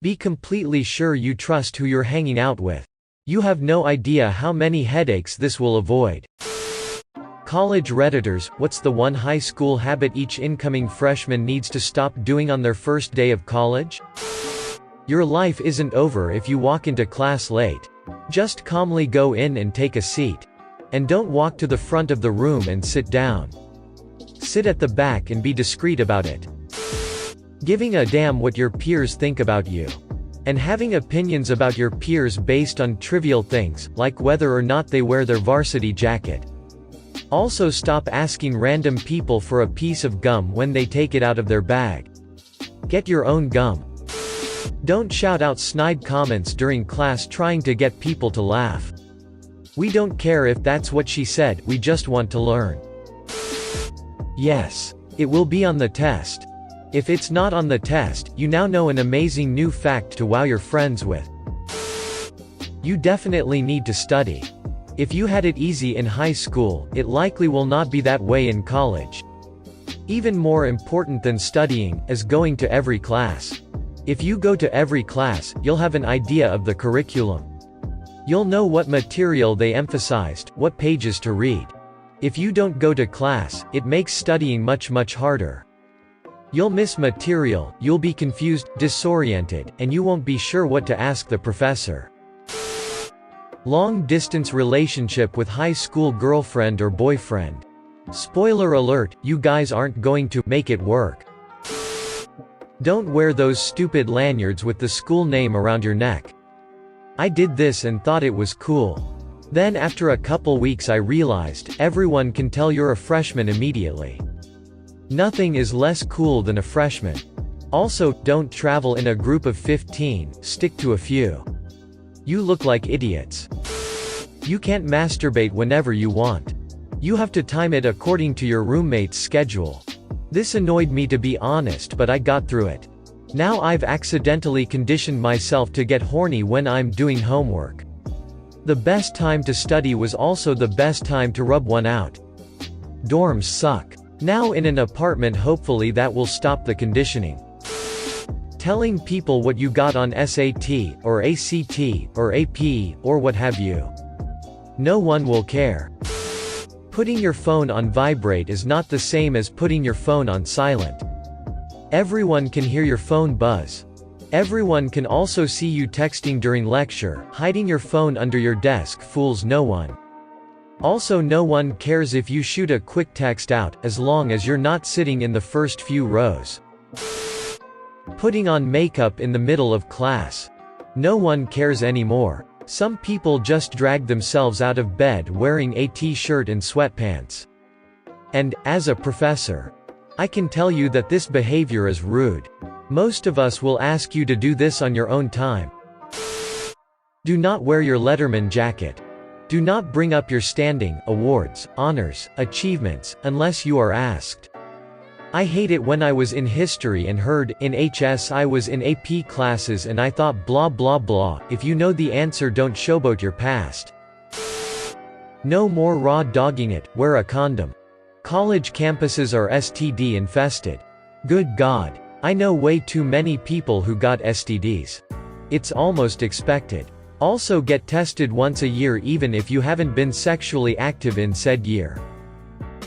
Be completely sure you trust who you're hanging out with. You have no idea how many headaches this will avoid. College Redditors, what's the one high school habit each incoming freshman needs to stop doing on their first day of college? Your life isn't over if you walk into class late. Just calmly go in and take a seat. And don't walk to the front of the room and sit down. Sit at the back and be discreet about it. Giving a damn what your peers think about you. And having opinions about your peers based on trivial things, like whether or not they wear their varsity jacket. Also stop asking random people for a piece of gum when they take it out of their bag. Get your own gum. Don't shout out snide comments during class trying to get people to laugh. We don't care if that's what she said, we just want to learn. Yes. It will be on the test. If it's not on the test, you now know an amazing new fact to wow your friends with. You definitely need to study. If you had it easy in high school, it likely will not be that way in college. Even more important than studying, is going to every class. If you go to every class, you'll have an idea of the curriculum. You'll know what material they emphasized, what pages to read. If you don't go to class, it makes studying much harder. You'll miss material, you'll be confused, disoriented, and you won't be sure what to ask the professor. Long-distance relationship with high school girlfriend or boyfriend. Spoiler alert, you guys aren't going to make it work. Don't wear those stupid lanyards with the school name around your neck. I did this and thought it was cool. Then after a couple weeks I realized, everyone can tell you're a freshman immediately. Nothing is less cool than a freshman. Also, don't travel in a group of 15, stick to a few. You look like idiots. You can't masturbate whenever you want. You have to time it according to your roommate's schedule. This annoyed me to be honest, but I got through it. Now I've accidentally conditioned myself to get horny when I'm doing homework. The best time to study was also the best time to rub one out. Dorms suck. Now in an apartment, hopefully that will stop the conditioning. Telling people what you got on SAT, or ACT, or AP, or what have you. No one will care. Putting your phone on vibrate is not the same as putting your phone on silent. Everyone can hear your phone buzz. Everyone can also see you texting during lecture. Hiding your phone under your desk fools no one. Also, no one cares if you shoot a quick text out, as long as you're not sitting in the first few rows. Putting on makeup in the middle of class. No one cares anymore. Some people just drag themselves out of bed wearing a t-shirt and sweatpants. And, as a professor, I can tell you that this behavior is rude. Most of us will ask you to do this on your own time. Do not wear your Letterman jacket. Do not bring up your standing, awards, honors, achievements, unless you are asked. I hate it when I was in history and heard, in HS I was in AP classes and I thought blah blah blah, if you know the answer don't showboat your past. No more raw dogging it, wear a condom. College campuses are STD infested. Good God. I know way too many people who got STDs. It's almost expected. Also get tested once a year even if you haven't been sexually active in said year.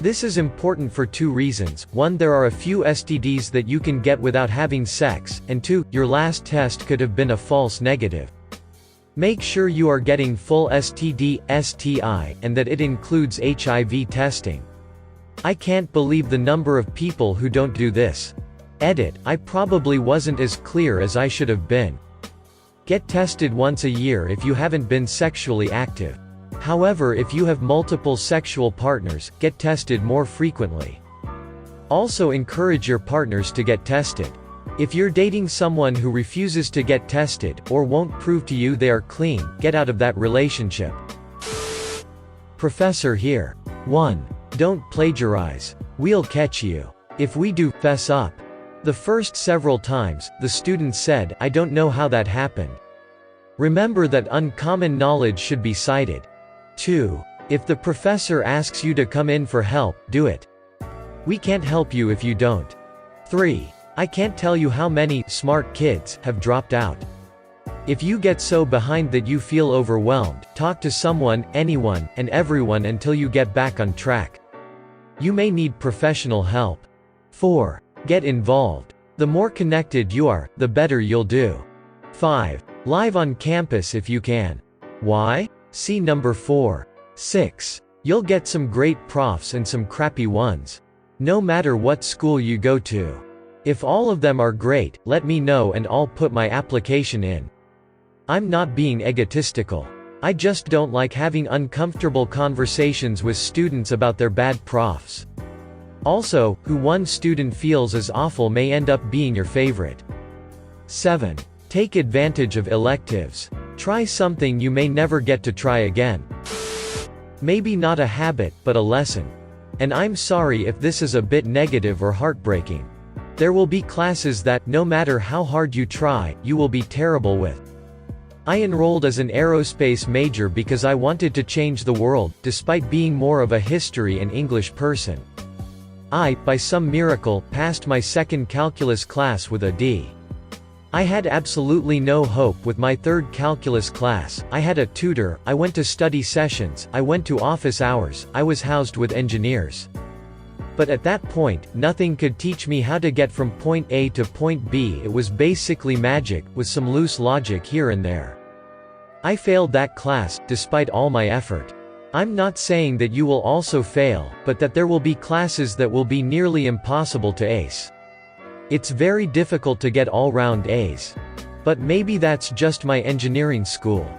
This is important for two reasons. One, there are a few STDs that you can get without having sex, and two, your last test could have been a false negative. Make sure you are getting full STD, STI, and that it includes HIV testing. I can't believe the number of people who don't do this. Edit, I probably wasn't as clear as I should have been. Get tested once a year if you haven't been sexually active. However, if you have multiple sexual partners, get tested more frequently. Also encourage your partners to get tested. If you're dating someone who refuses to get tested, or won't prove to you they are clean, get out of that relationship. Professor here. 1. Don't plagiarize. We'll catch you. If we do, fess up. The first several times, the student said, I don't know how that happened. Remember that uncommon knowledge should be cited. 2. If the professor asks you to come in for help, do it. We can't help you if you don't. 3. I can't tell you how many smart kids have dropped out. If you get so behind that you feel overwhelmed, talk to someone, anyone, and everyone until you get back on track. You may need professional help. 4. Get involved. The more connected you are, the better you'll do. 5. Live on campus if you can. Why? See number 4. 6. You'll get some great profs and some crappy ones. No matter what school you go to. If all of them are great, let me know and I'll put my application in. I'm not being egotistical. I just don't like having uncomfortable conversations with students about their bad profs. Also, who one student feels is awful may end up being your favorite. 7. Take advantage of electives. Try something you may never get to try again. Maybe not a habit, but a lesson. And I'm sorry if this is a bit negative or heartbreaking. There will be classes that, no matter how hard you try, you will be terrible with. I enrolled as an aerospace major because I wanted to change the world, despite being more of a history and English person. I, by some miracle, passed my second calculus class with a D. I had absolutely no hope with my third calculus class. I had a tutor, I went to study sessions, I went to office hours, I was housed with engineers. But at that point, nothing could teach me how to get from point A to point B. It was basically magic, with some loose logic here and there. I failed that class, despite all my effort. I'm not saying that you will also fail, but that there will be classes that will be nearly impossible to ace. It's very difficult to get all-round A's. But maybe that's just my engineering school.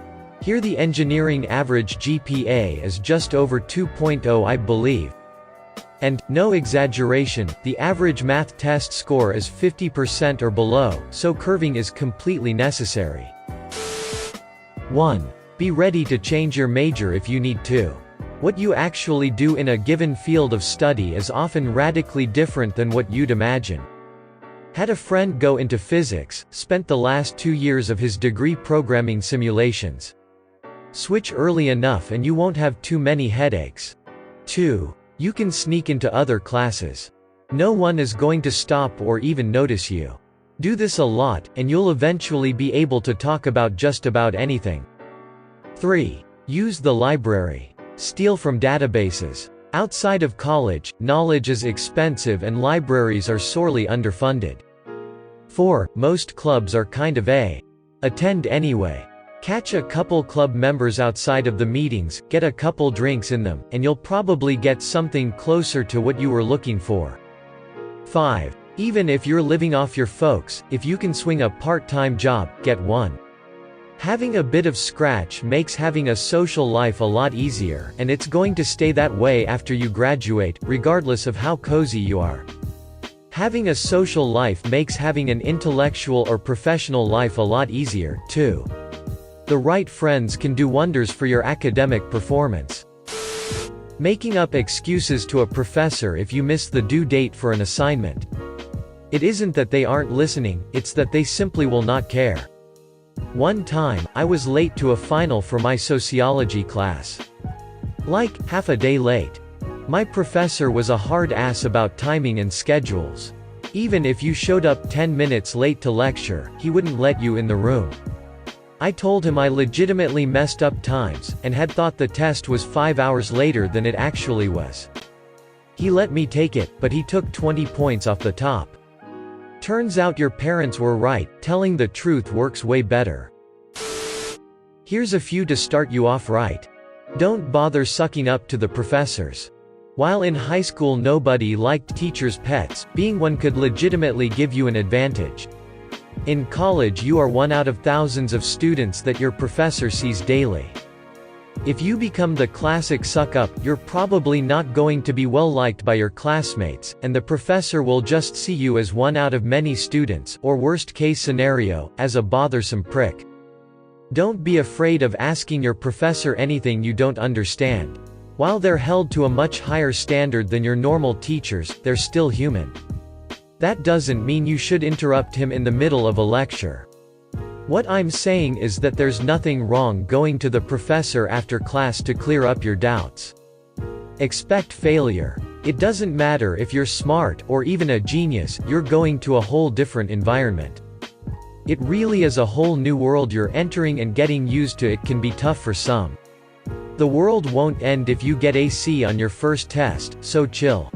Here the engineering average GPA is just over 2.0, I believe. And, no exaggeration, the average math test score is 50% or below, so curving is completely necessary. 1. Be ready to change your major if you need to. What you actually do in a given field of study is often radically different than what you'd imagine. Had a friend go into physics, spent the last 2 years of his degree programming simulations. Switch early enough and you won't have too many headaches. 2. You can sneak into other classes. No one is going to stop or even notice you. Do this a lot, and you'll eventually be able to talk about just about anything. 3. Use the library. Steal from databases. Outside of college, knowledge is expensive and libraries are sorely underfunded. 4. Most clubs are kind of attend anyway. Catch a couple club members outside of the meetings, get a couple drinks in them, and you'll probably get something closer to what you were looking for. 5. Even if you're living off your folks, if you can swing a part-time job, get one. Having a bit of scratch makes having a social life a lot easier, and it's going to stay that way after you graduate, regardless of how cozy you are. Having a social life makes having an intellectual or professional life a lot easier, too. The right friends can do wonders for your academic performance. Making up excuses to a professor if you miss the due date for an assignment. It isn't that they aren't listening, it's that they simply will not care. One time, I was late to a final for my sociology class. Like, half a day late. My professor was a hard ass about timing and schedules. Even if you showed up 10 minutes late to lecture, he wouldn't let you in the room. I told him I legitimately messed up times, and had thought the test was 5 hours later than it actually was. He let me take it, but he took 20 points off the top. Turns out your parents were right, telling the truth works way better. Here's a few to start you off right. Don't bother sucking up to the professors. While in high school nobody liked teachers' pets, being one could legitimately give you an advantage. In college you are one out of thousands of students that your professor sees daily. If you become the classic suck-up, you're probably not going to be well liked by your classmates, and the professor will just see you as one out of many students, or worst case scenario, as a bothersome prick. Don't be afraid of asking your professor anything you don't understand. While they're held to a much higher standard than your normal teachers, they're still human. That doesn't mean you should interrupt him in the middle of a lecture. What I'm saying is that there's nothing wrong going to the professor after class to clear up your doubts. Expect failure. It doesn't matter if you're smart or even a genius, you're going to a whole different environment. It really is a whole new world you're entering, and getting used to it can be tough for some. The world won't end if you get a C on your first test, so chill.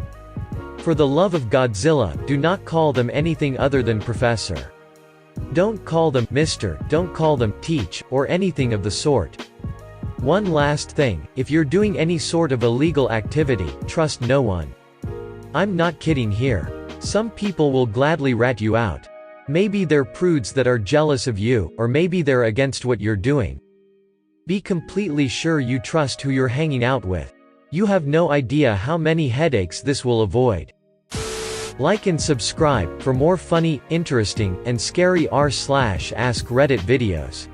For the love of Godzilla, do not call them anything other than Professor. Don't call them Mr., don't call them Teach, or anything of the sort. One last thing, if you're doing any sort of illegal activity, trust no one. I'm not kidding here. Some people will gladly rat you out. Maybe they're prudes that are jealous of you, or maybe they're against what you're doing. Be completely sure you trust who you're hanging out with. You have no idea how many headaches this will avoid. Like and subscribe for more funny, interesting, and scary r/ask Reddit videos.